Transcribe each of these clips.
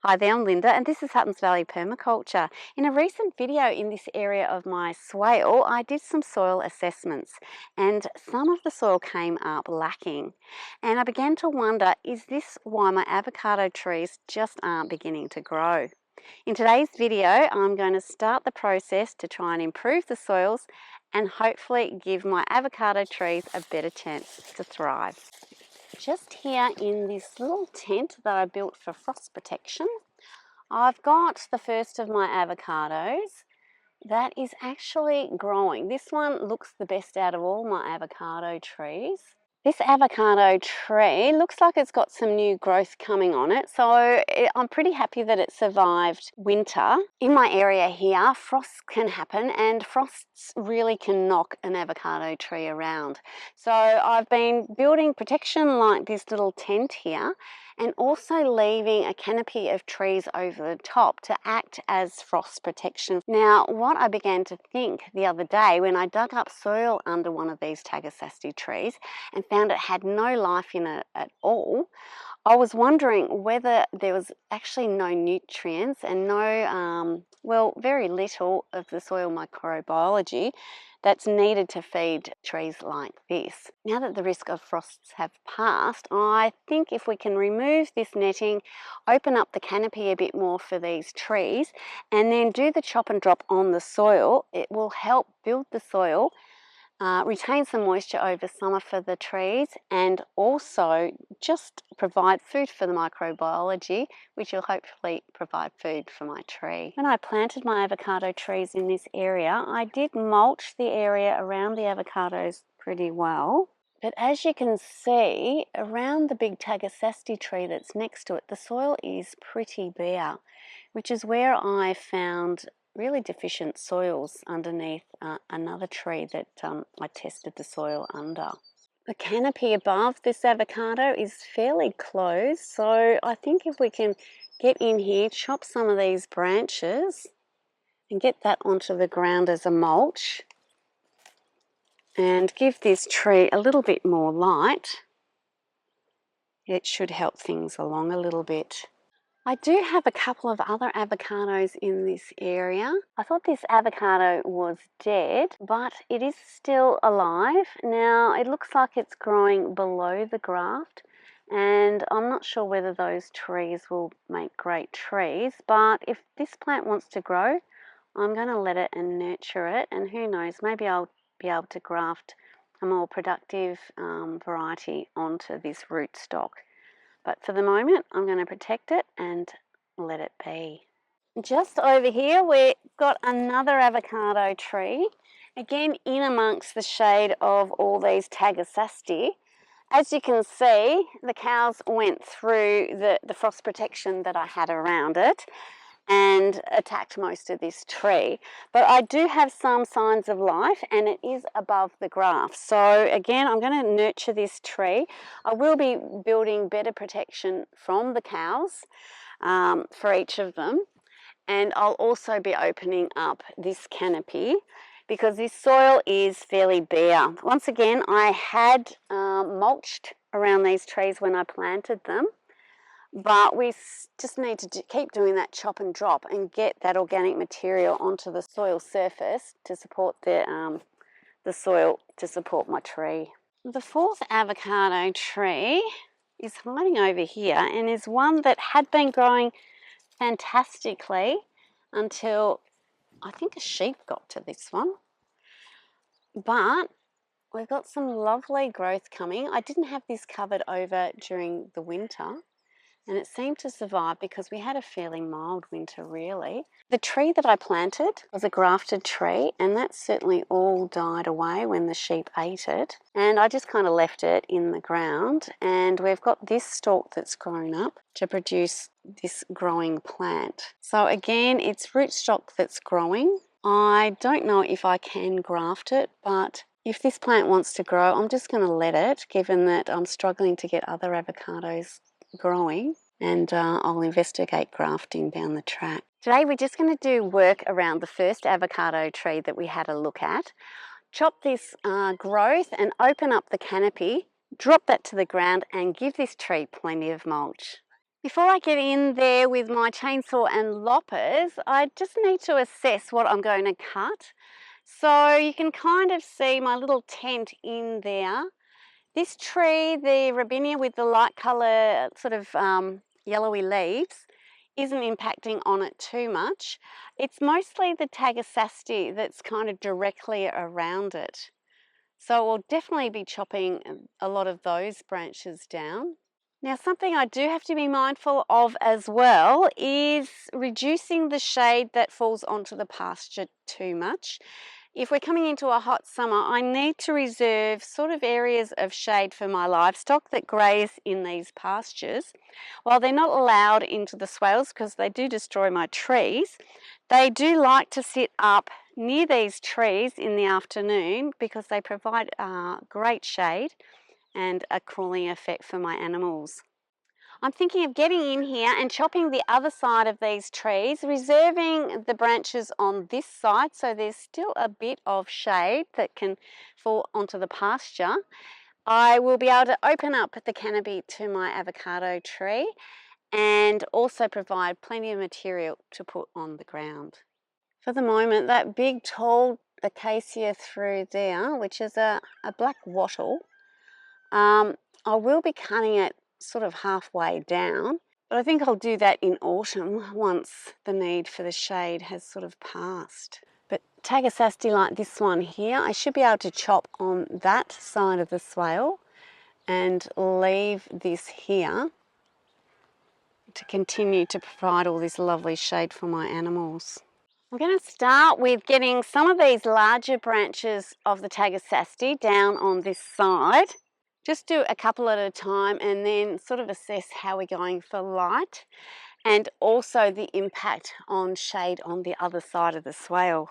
Hi there, I'm Linda and this is Huttons Valley Permaculture. In a recent video in this area of my swale, I did some soil assessments and some of the soil came up lacking. And I began to wonder, is this why my avocado trees just aren't beginning to grow? In today's video, I'm going to start the process to try and improve the soils and hopefully give my avocado trees a better chance to thrive. Just here in this little tent that I built for frost protection, I've got the first of my avocados that is actually growing. This one looks the best out of all my avocado trees. This avocado tree looks like it's got some new growth coming on it, so I'm pretty happy that it survived winter. In my area here, frosts can happen and frosts really can knock an avocado tree around. So I've been building protection like this little tent here and also leaving a canopy of trees over the top to act as frost protection. Now, what I began to think the other day when I dug up soil under one of these Tagasasti trees and found it had no life in it at all, I was wondering whether there was actually no nutrients and no, very little of the soil microbiology that's needed to feed trees like this. Now that the risk of frosts have passed, I think if we can remove this netting, open up the canopy a bit more for these trees, and then do the chop and drop on the soil, it will help build the soil, retain some moisture over summer for the trees, and also just provide food for the microbiology, which will hopefully provide food for my tree. When I planted my avocado trees in this area, I did mulch the area around the avocados pretty well. But as you can see, around the big Tagasasti tree that's next to it, the soil is pretty bare, which is where I found really deficient soils underneath another tree that I tested the soil under. The canopy above this avocado is fairly close, so I think if we can get in here, chop some of these branches and get that onto the ground as a mulch and give this tree a little bit more light, it should help things along a little bit. I do have a couple of other avocados in this area. I thought this avocado was dead, but it is still alive. Now, it looks like it's growing below the graft, and I'm not sure whether those trees will make great trees, but if this plant wants to grow, I'm going to let it and nurture it, and who knows, maybe I'll be able to graft a more productive variety onto this rootstock. But for the moment, I'm going to protect it and let it be. Just over here, we've got another avocado tree, again in amongst the shade of all these Tagasasti. As you can see, the cows went through the frost protection that I had around it and attacked most of this tree. But I do have some signs of life and it is above the graft. So again, I'm going to nurture this tree. I will be building better protection from the cows for each of them. And I'll also be opening up this canopy because this soil is fairly bare. Once again, I had mulched around these trees when I planted them, but we just need to keep doing that chop and drop and get that organic material onto the soil surface to support the soil to support my tree. The fourth avocado tree is hiding over here and is one that had been growing fantastically until I think a sheep got to this one. But we've got some lovely growth coming. I didn't have this covered over during the winter, and it seemed to survive because we had a fairly mild winter, really. The tree that I planted was a grafted tree, and that certainly all died away when the sheep ate it. And I just kind of left it in the ground, and we've got this stalk that's grown up to produce this growing plant. So again, it's rootstock that's growing. I don't know if I can graft it, but if this plant wants to grow, I'm just going to let it, given that I'm struggling to get other avocados growing, and I'll investigate grafting down the track. Today we're just going to do work around the first avocado tree that we had a look at. Chop this growth and open up the canopy, drop that to the ground and give this tree plenty of mulch. Before I get in there with my chainsaw and loppers, I just need to assess what I'm going to cut. So you can kind of see my little tent in there. This tree, the robinia with the light colour sort of yellowy leaves, isn't impacting on it too much. It's mostly the Tagasasti that's kind of directly around it. So we'll definitely be chopping a lot of those branches down. Now, something I do have to be mindful of as well is reducing the shade that falls onto the pasture too much. If we're coming into a hot summer, I need to reserve sort of areas of shade for my livestock that graze in these pastures. While they're not allowed into the swales because they do destroy my trees, they do like to sit up near these trees in the afternoon because they provide great shade and a cooling effect for my animals. I'm thinking of getting in here and chopping the other side of these trees, reserving the branches on this side so there's still a bit of shade that can fall onto the pasture. I will be able to open up the canopy to my avocado tree and also provide plenty of material to put on the ground. For the moment, that big tall acacia through there, which is a black wattle, I will be cutting it sort of halfway down, but I think I'll do that in autumn once the need for the shade has sort of passed. But Tagasasti like this one here, I should be able to chop on that side of the swale and leave this here to continue to provide all this lovely shade for my animals. I'm going to start with getting some of these larger branches of the Tagasasti down on this side. Just do a couple at a time and then sort of assess how we're going for light and also the impact on shade on the other side of the swale.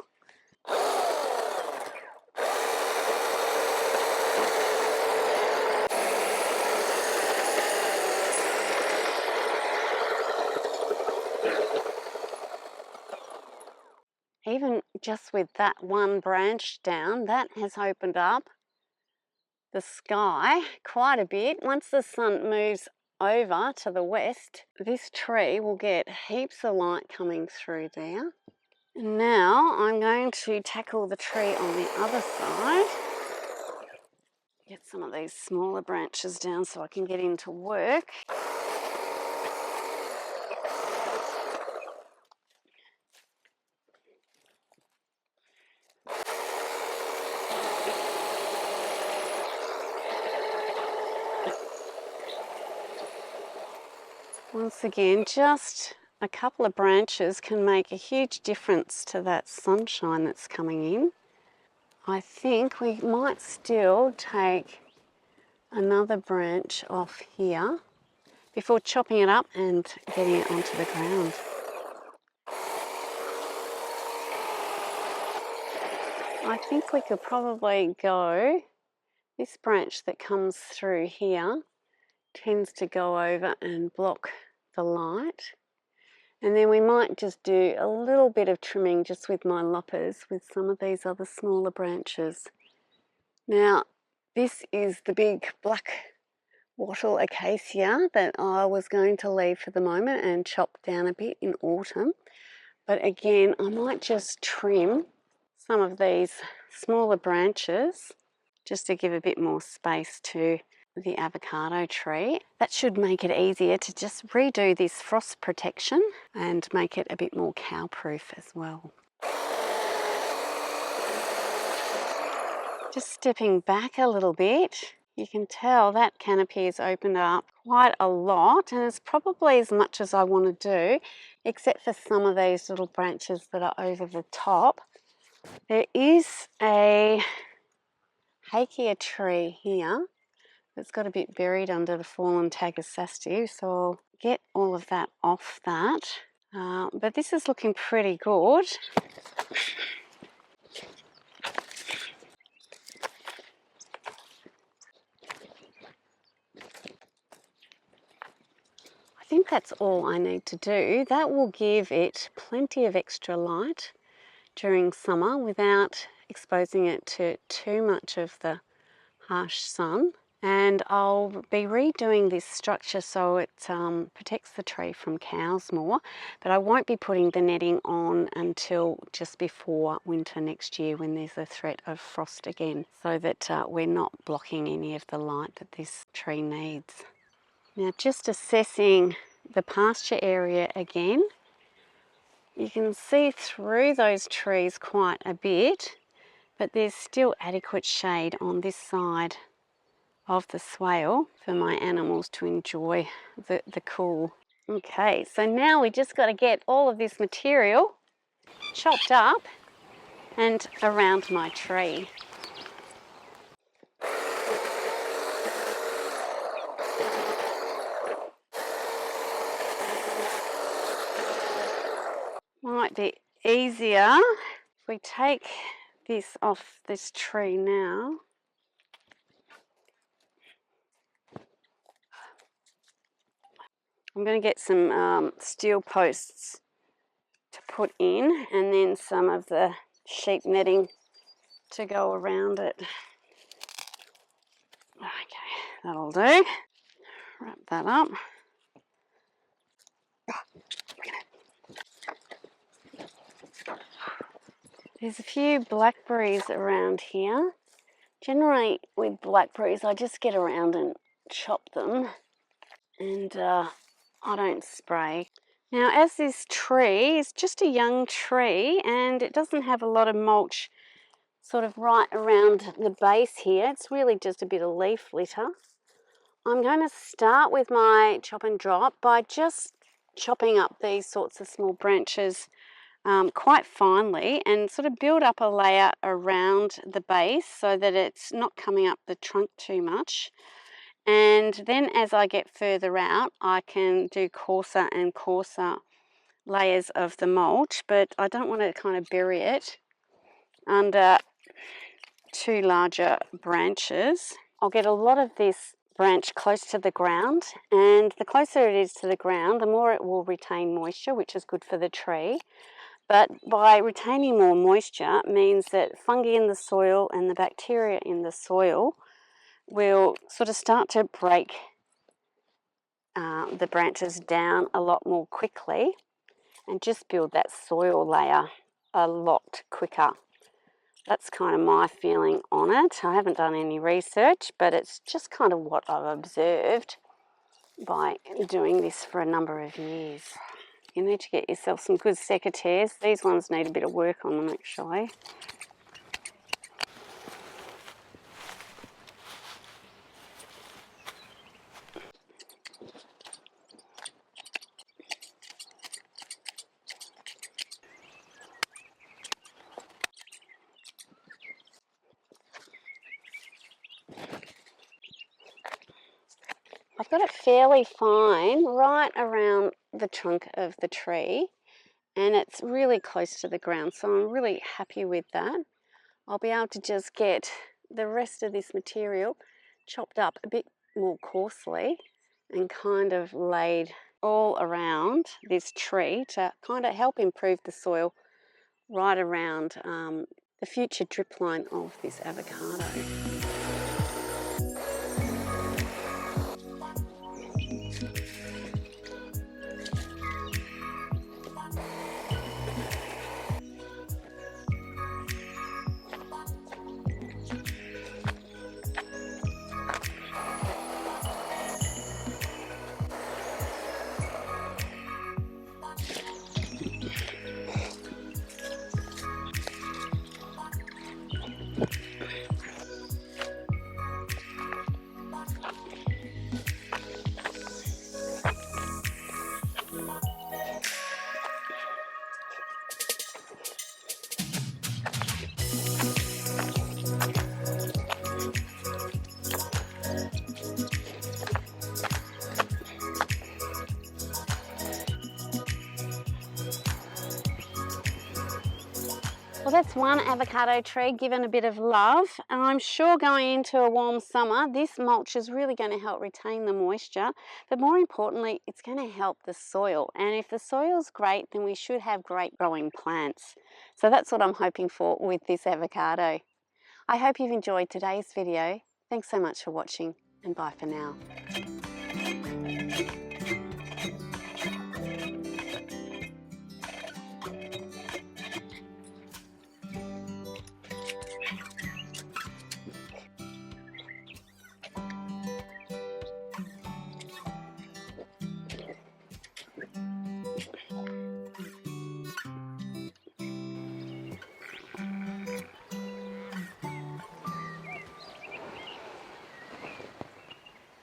Even just with that one branch down, that has opened up the sky quite a bit. Once the sun moves over to the west, this tree will get heaps of light coming through there. And now I'm going to tackle the tree on the other side. Get some of these smaller branches down so I can get into work. Once again, just a couple of branches can make a huge difference to that sunshine that's coming in. I think we might still take another branch off here before chopping it up and getting it onto the ground. I think we could probably go, this branch that comes through here tends to go over and block the light. And then we might just do a little bit of trimming just with my loppers with some of these other smaller branches. Now, this is the big black wattle acacia that I was going to leave for the moment and chop down a bit in autumn. But again, I might just trim some of these smaller branches just to give a bit more space to the avocado tree. That should make it easier to just redo this frost protection and make it a bit more cow-proof as well. Just stepping back a little bit, you can tell that canopy has opened up quite a lot, and it's probably as much as I want to do, except for some of these little branches that are over the top. There is a hakea tree here that's got a bit buried under the fallen Tagasasti, so I'll get all of that off that. But this is looking pretty good. I think that's all I need to do. That will give it plenty of extra light during summer without exposing it to too much of the harsh sun, And I'll be redoing this structure so it protects the tree from cows more, but I won't be putting the netting on until just before winter next year when there's a threat of frost again, so that we're not blocking any of the light that this tree needs. Now, just assessing the pasture area again, you can see through those trees quite a bit, but there's still adequate shade on this side of the swale for my animals to enjoy the cool. Okay, so now we just got to get all of this material chopped up and around my tree. Might be easier if we take this off this tree now. I'm going to get some steel posts to put in, and then some of the sheep netting to go around it. Okay, that'll do. Wrap that up. There's a few blackberries around here. Generally with blackberries I just get around and chop them, and I don't spray. Now, as this tree is just a young tree and it doesn't have a lot of mulch sort of right around the base here, it's really just a bit of leaf litter. I'm going to start with my chop and drop by just chopping up these sorts of small branches quite finely and sort of build up a layer around the base so that it's not coming up the trunk too much. And then as I get further out, I can do coarser and coarser layers of the mulch, but I don't want to kind of bury it under too larger branches. I'll get a lot of this branch close to the ground, and the closer it is to the ground, the more it will retain moisture, which is good for the tree. But by retaining more moisture means that fungi in the soil and the bacteria in the soil will sort of start to break the branches down a lot more quickly and just build that soil layer a lot quicker. That's kind of my feeling on it. I haven't done any research, but it's just kind of what I've observed by doing this for a number of years. You need to get yourself some good secateurs. These ones need a bit of work on them actually. I've got it fairly fine right around the trunk of the tree, and it's really close to the ground, so I'm really happy with that. I'll be able to just get the rest of this material chopped up a bit more coarsely and kind of laid all around this tree to kind of help improve the soil right around the future drip line of this avocado. Well, that's one avocado tree given a bit of love, and I'm sure going into a warm summer, this mulch is really going to help retain the moisture, but more importantly, it's going to help the soil. And if the soil's great, then we should have great growing plants. So that's what I'm hoping for with this avocado. I hope you've enjoyed today's video. Thanks so much for watching. and bye for now.